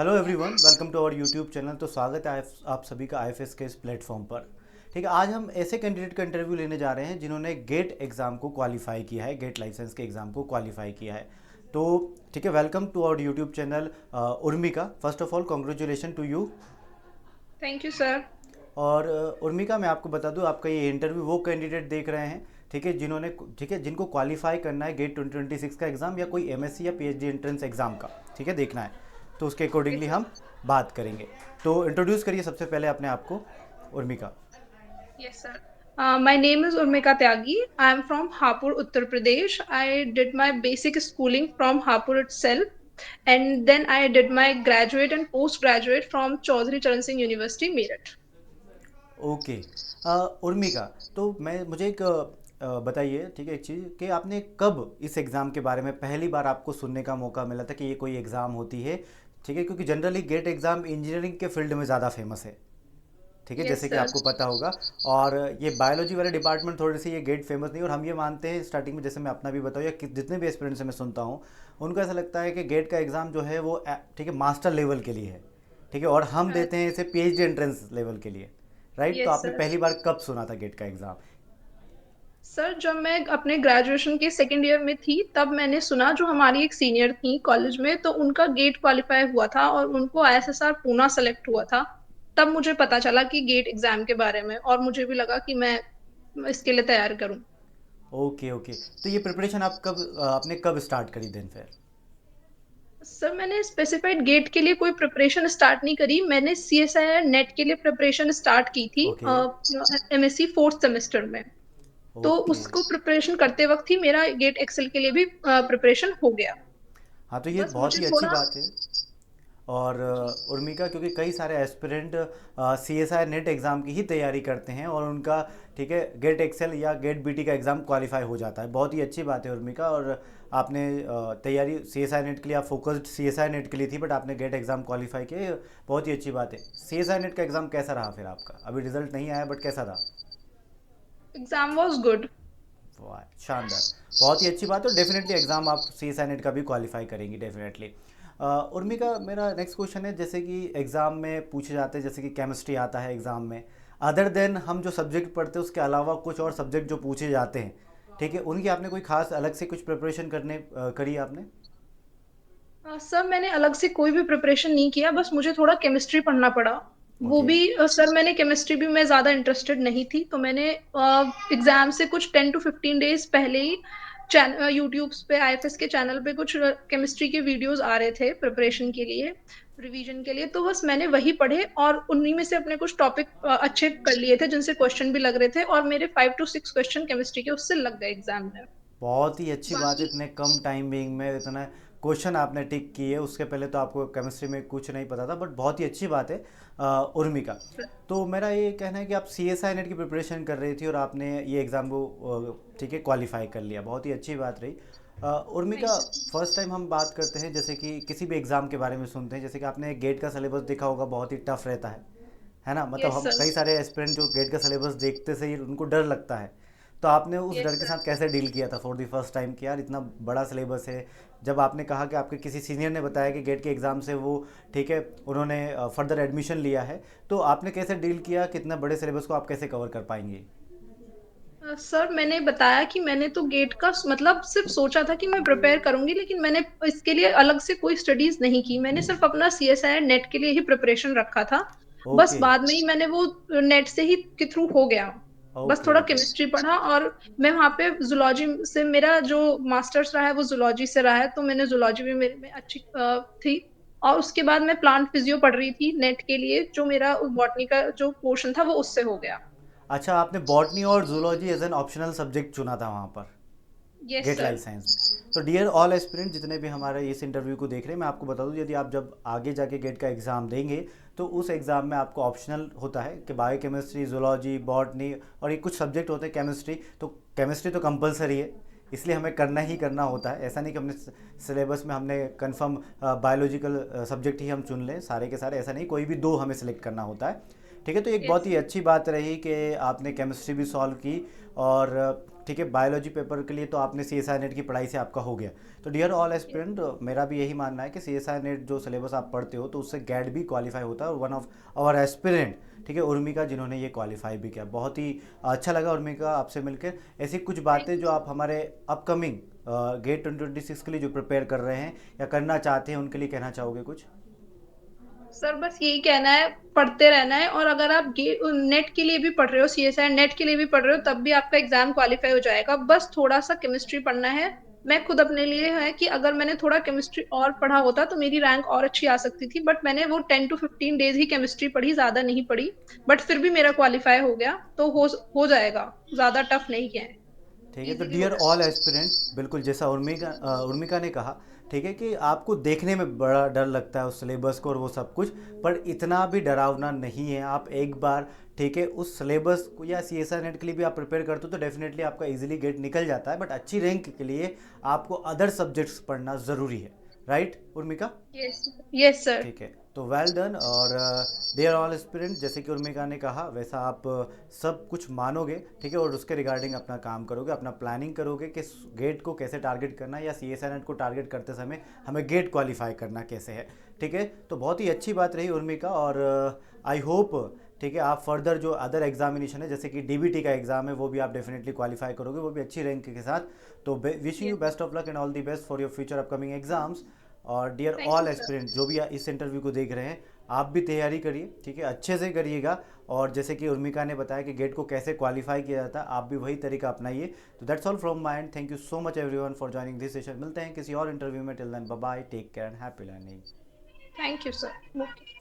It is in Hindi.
Hello everyone, welcome to our YouTube channel. तो स्वागत है आप सभी का आईएफएस के इस प्लेटफॉर्म पर। ठीक है, आज हम ऐसे कैंडिडेट का इंटरव्यू लेने जा रहे हैं जिन्होंने गेट एग्ज़ाम को क्वालिफाई किया है, गेट लाइसेंस के एग्ज़ाम को क्वालिफाई किया है। तो ठीक है, welcome to our YouTube channel Urmika. First of all congratulation to you. Thank you sir. और उर्मिका, मैं आपको बता दूं, आपका ये इंटरव्यू वो कैंडिडेट देख रहे हैं, ठीक है, जिन्होंने, ठीक है, जिनको क्वालिफाई करना है गेट 2026 का एग्ज़ाम या कोई एमएससी या पीएचडी एंट्रेंस एग्ज़ाम का, ठीक है, देखना है। तो उसके ओके अकॉर्डिंगली सर। हम बात करेंगे। तो इंट्रोड्यूस करिए सबसे पहले अपने आप को, Urmika. Yes sir. My name is Urmika Tyagi. I am from Hapur, Uttar Pradesh. I did my basic schooling from Hapur itself, and then I did my graduate and post graduate from Chaudhary Charan Singh University, Meerut. Okay. Urmika, तो मैं मुझे एक बताइए, ठीक है, एक चीज़ कि आपने कब इस एग्ज़ाम के बारे में पहली बार आपको सुनने का मौका मिला था कि ये कोई एग्ज़ाम होती है। ठीक है, क्योंकि जनरली गेट एग्ज़ाम इंजीनियरिंग के फील्ड में ज़्यादा फेमस है, ठीक है, यस जैसे कि सर। आपको पता होगा। और ये बायोलॉजी वाले डिपार्टमेंट थोड़े से ये गेट फेमस नहीं, और हम ये मानते हैं स्टार्टिंग में, जैसे मैं अपना भी बताऊँ या जितने भी एस्पिरेंट से मैं सुनता हूँ, उनको ऐसा लगता है कि गेट का एग्ज़ाम जो है वो ठीक है मास्टर लेवल के लिए है, ठीक है, और हम देते हैं इसे पीएचडी एंट्रेंस लेवल के लिए, राइट। तो यस आपने सर। पहली बार कब सुना था गेट का एग्ज़ाम? सर, जब मैं अपने ग्रेजुएशन के सेकेंड ईयर में थी तब मैंने सुना, जो हमारी एक सीनियर थी कॉलेज में, तो उनका गेट क्वालिफाई हुआ था और उनको आईएसएसआर पूना सेलेक्ट हुआ था। तब मुझे पता चला कि गेट एग्जाम के बारे में, और मुझे भी लगा कि मैं इसके लिए तैयार करूं। Okay okay. तो ये प्रिपरेशन आप कब आपने कब स्टार्ट करी दिन फिर? सर, मैंने स्पेसिफाइड गेट के लिए कोई प्रिपरेशन स्टार्ट नहीं करी। मैंने सीएसआईआर नेट के लिए प्रिपरेशन स्टार्ट की थी ओके एमएससी फोर्थ सेमेस्टर में। तो ओके। उसको प्रिपरेशन करते वक्त ही मेरा गेट एक्सेल के लिए भी प्रिपरेशन हो गया। हाँ, तो ये बस बहुत मुझे ही अच्छी थोड़ा। बात है। और जी। उर्मिका, क्योंकि कई सारे एस्पिरेंट सीएसआई नेट एग्ज़ाम की ही तैयारी करते हैं और उनका, ठीक है, गेट एक्सेल या गेट बीटी का एग्ज़ाम क्वालिफाई हो जाता है। बहुत ही अच्छी बात है उर्मिका। और आपने तैयारी सीएसआई नेट के लिए, आप फोकस्ड सीएसआई नेट के लिए थी, बट आपने गेट एग्ज़ाम क्वालिफाई किया, ये बहुत ही अच्छी बात है। सीएसआई नेट का एग्ज़ाम कैसा रहा फिर आपका? अभी रिजल्ट नहीं आया, बट कैसा रहा? Exam was good. वाह, शानदार। बहुत ही अच्छी बात है। डेफिनेटली एग्ज़ाम आप सी एस आई नेट का भी क्वालिफाई करेंगी, डेफिनेटली। उर्मिका, मेरा नेक्स्ट क्वेश्चन है, जैसे कि एग्ज़ाम में पूछे जाते हैं, जैसे कि केमिस्ट्री आता है एग्ज़ाम में, अदर देन हम जो सब्जेक्ट पढ़ते हैं उसके अलावा कुछ और सब्जेक्ट जो पूछे जाते हैं, ठीक है, उनकी आपने कोई खास अलग से कुछ प्रिपरेशन करी आपने? सर, मैंने अलग से कोई भी प्रिपरेशन नहीं किया, बस मुझे थोड़ा केमिस्ट्री पढ़ना पड़ा। वो ओके भी सर, मैंने केमिस्ट्री भी मैं ज़्यादा इंटरेस्टेड नहीं थी, तो मैंने एग्जाम से कुछ 10 to 15 डेज पहले ही यूट्यूब पे, आईएफएस के चैनल पे कुछ केमिस्ट्री के वीडियोस आ रहे थे प्रिपरेशन के लिए, रिवीजन के लिए। तो बस मैंने वही पढ़े और उन्हीं में से अपने कुछ टॉपिक अच्छे कर लिए थे, जिनसे क्वेश्चन भी लग रहे थे, और मेरे 5 to 6 क्वेश्चन केमिस्ट्री के उससे लग गए एग्जाम में। बहुत ही अच्छी बात है, बाकी। इतने कम टाइमिंग में इतना क्वेश्चन आपने टिक किए। उसके पहले तो आपको केमिस्ट्री में कुछ नहीं पता था, बट बहुत ही अच्छी बात है। उर्मिका, तो मेरा ये कहना है कि आप सी एस आई नेट की प्रिपरेशन कर रही थी और आपने ये एग्ज़ाम को, ठीक है, क्वालिफाई कर लिया, बहुत ही अच्छी बात रही। Thank Urmika, you. First time हम बात करते हैं, जैसे कि किसी भी एग्ज़ाम के बारे में सुनते हैं, जैसे कि आपने गेट का सिलेबस देखा होगा, बहुत ही टफ रहता है ना। मतलब यस हम सर। कई सारे एस्पिरेंट जो गेट का सिलेबस देखते से ही उनको डर लगता है। तो आपने उस डर यस के सर। साथ कैसे डील किया था फॉर द फर्स्ट टाइम कि यार इतना बड़ा सिलेबस है? जब आपने कहा कि आपके किसी सीनियर ने बताया कि गेट के एग्ज़ाम से वो, ठीक है, उन्होंने फर्दर एडमिशन लिया है, तो आपने कैसे डील किया कि इतना बड़े सिलेबस को आप कैसे कवर कर पाएंगे? सर, मैंने बताया कि मैंने तो गेट का मतलब सिर्फ सोचा था कि मैं प्रिपेयर करूंगी, लेकिन मैंने इसके लिए अलग से कोई स्टडीज नहीं की। मैंने सिर्फ अपना सीएसआई नेट के लिए ही प्रिपरेशन रखा था। बस ओके बाद में ही मैंने वो नेट से ही के थ्रू हो गया। बस ओके थोड़ा ओके। केमिस्ट्री पढ़ा, और मैं वहाँ पे जूलॉजी से, मेरा जो मास्टर्स रहा है वो जूलॉजी से रहा है, तो मैंने जूलॉजी भी मेरे में अच्छी थी। और उसके बाद मैं प्लांट फिजियो पढ़ रही थी नेट के लिए, जो मेरा बॉटनी का जो पोर्शन था वो उससे हो गया। अच्छा, आपने बॉटनी और zoology as an optional subject चुना था वहाँ पर yes get sir. Life science में। तो डियर ऑल एस्पिरेंट जितने भी हमारे इस इंटरव्यू को देख रहे हैं, मैं आपको बता दूं, यदि आप जब आगे जाके गेट का एग्ज़ाम देंगे, तो उस एग्ज़ाम में आपको ऑप्शनल होता है कि बायो केमिस्ट्री, जूलॉजी, बॉटनी, और ये कुछ सब्जेक्ट होते हैं केमिस्ट्री। तो केमिस्ट्री तो कंपलसरी है, इसलिए हमें करना ही करना होता है। ऐसा नहीं कि हमने सिलेबस में हमने कंफर्म बायोलॉजिकल सब्जेक्ट ही हम चुन लें सारे के सारे, ऐसा नहीं, कोई भी दो हमें सेलेक्ट करना होता है। ठीक है, तो एक बहुत यस। ही अच्छी बात रही कि आपने केमिस्ट्री भी सॉल्व की, और ठीक है, बायोलॉजी पेपर के लिए तो आपने सी एस आई नेट की पढ़ाई से आपका हो गया। तो डियर ऑल एस्पिरेंट, मेरा भी यही मानना है कि सी एस आई नेट जो सिलेबस आप पढ़ते हो तो उससे गैट भी क्वालिफाई होता है, और वन ऑफ आवर एस्पिरेंट, ठीक है, उर्मिका, जिन्होंने ये क्वालिफाई भी किया। बहुत ही अच्छा लगा उर्मिका आपसे मिलकर। ऐसी कुछ थैंक बातें यू जो सर। आप हमारे अपकमिंग गेट 2026 के लिए जो प्रिपेयर कर रहे हैं या करना चाहते हैं उनके लिए कहना चाहोगे कुछ? सर बस यही कहना है, पढ़ते रहना है, और अगर आप नेट के लिए भी पढ़ रहे हो, सीएसआई नेट के लिए भी पढ़ रहे हो, तब भी आपका एग्जाम क्वालिफाई हो जाएगा। बस थोड़ा सा केमिस्ट्री पढ़ना है। मैं खुद अपने लिए है कि अगर मैंने थोड़ा केमिस्ट्री और पढ़ा होता तो मेरी रैंक और अच्छी आ सकती थी, बट मैंने वो 10 to 15 डेज ही केमिस्ट्री पढ़ी, ज्यादा नहीं पढ़ी। बट फिर भी मेरा क्वालिफाई हो गया, तो हो जाएगा। ज्यादा टफ नहीं किया है, ठीक है, तो इजीली डियर हो ऑल जाएगा। एस्पिरेंट, बिल्कुल जैसा उर्मिका ने कहा, ठीक है, कि आपको देखने में बड़ा डर लगता है उस सिलेबस को और वो सब कुछ, पर इतना भी डरावना नहीं है। आप एक बार, ठीक है, उस सिलेबस को या सी एस आई नेट के लिए भी आप प्रिपेयर करते हो तो डेफिनेटली आपका इजीली गेट निकल जाता है, बट अच्छी रैंक के लिए आपको अदर सब्जेक्ट्स पढ़ना ज़रूरी है। राइट उर्मिका? यस। Yes sir. ठीक है, तो वेल डन। और डियर ऑल एस्पिरेंट, जैसे कि उर्मिका ने कहा वैसा आप सब कुछ मानोगे, ठीक है, और उसके रिगार्डिंग अपना काम करोगे, अपना प्लानिंग करोगे कि गेट को कैसे टारगेट करना है, या सी एस आई नेट को टारगेट करते समय हमें गेट क्वालिफाई करना कैसे है। ठीक है, तो बहुत ही अच्छी बात रही उर्मिका, और आई होप, ठीक है, आप फर्दर जो अदर एग्जामिनेशन है जैसे कि डीबीटी का एग्जाम है वो भी आप डेफिनेटली क्वालिफाई करोगे, वो भी अच्छी रैंक के साथ। तो wishing you yes. Best of luck and all the best for your future upcoming exams. और dear thank you all sir. Aspirant जो भी इस इंटरव्यू को देख रहे हैं, आप भी तैयारी करिए, ठीक है, अच्छे से करिएगा। और जैसे कि उर्मिका ने बताया कि गेट को कैसे क्वालिफाई किया जाता है, आप भी वही तरीका अपनाइए। तो that's all from my end, thank you so much everyone for joining this session. मिलते हैं किसी और इंटरव्यू में, till then bye bye, take care and happy learning. Thank you sir. Okay.